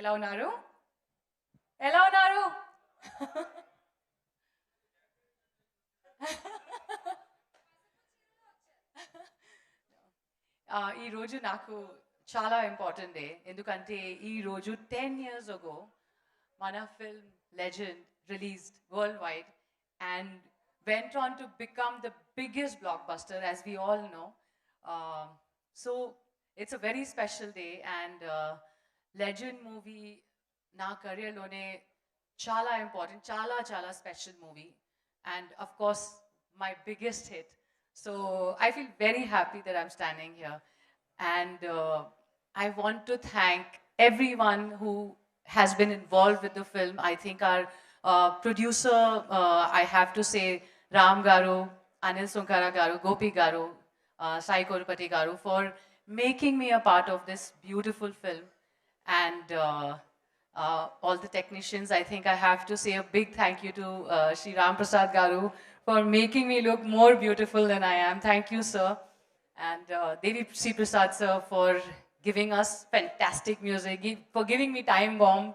ఎలా ఉన్నారు? ఎలా ఉన్నారు? ఈరోజు నాకు చాలా ఇంపార్టెంట్ డే, ఎందుకంటే ఈరోజు 10 years ago మన film legend released world wide and went on to become the biggest blockbuster, as we all know. So it's a very special day, and Legend movie నా career-లోనే చాలా important, చాలా చాలా special movie, and of course my biggest hit. So I feel very happy that I'm standing here, and I want to thank everyone who has been involved with the film. I think our producer, I have to say, Ram Garu, Anil Sunkara Garu, Gopi Garu, Sai Korupati Garu, for making me a part of this beautiful film. And all the technicians, I think I have to say a big thank you to Sri Ram Prasad Garu for making me look more beautiful than I am. Thank you, sir. And Devi Sri Prasad, sir, for giving us fantastic music, for giving me Time Bomb,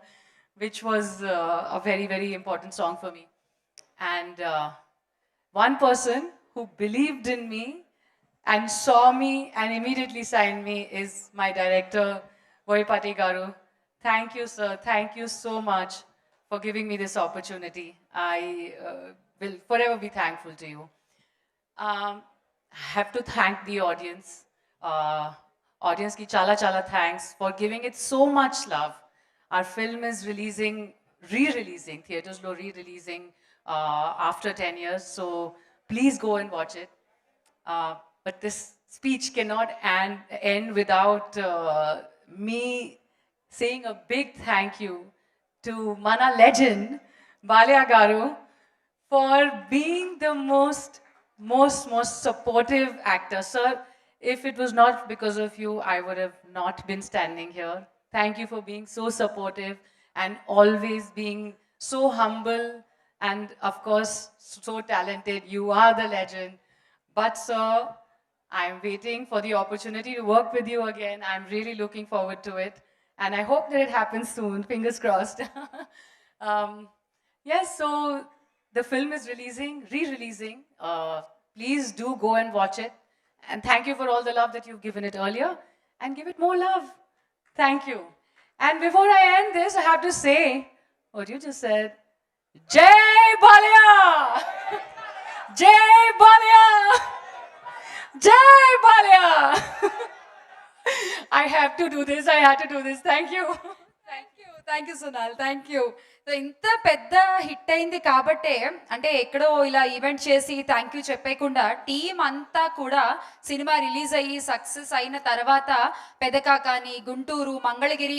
which was a very, very important song for me. And one person who believed in me and saw me and immediately signed me is my director, Voipati Garu. Thank you, sir. Thank you so much for giving me this opportunity. I will forever be thankful to you. I have to thank the audience. Audience ki chala chala thanks for giving it so much love. Our film is re-releasing, theaters lo re-releasing after 10 years. So please go and watch it. But this speech cannot end without me saying a big thank you to Mana legend, Balya Garu, for being the most supportive actor. Sir, if it was not because of you, I would have not been standing here. Thank you for being so supportive and always being so humble and, of course, so talented. You are the legend. But, sir, I'm waiting for the opportunity to work with you again. I'm really looking forward to it. And I hope that it happens soon. Fingers crossed. Yes, so the film is re-releasing. Please do go and watch it. And thank you for all the love that you've given it earlier. And give it more love. Thank you. And before I end this, I have to say what you just said. Jai Balya! Jai Balya! Jai Balya! I have to do this. I had to do this. Thank you. Thank you Sunal, thank you. So ఇంత పెద్ద hit అయింది కాబట్టే, అంటే ఎక్కడో ఇలా event చేసి thank you చెప్పకుండా team అంతా కూడా సినిమా రిలీజ్ అయ్యి సక్సెస్ అయిన తర్వాత పెదకాకాని, గుంటూరు, మంగళగిరి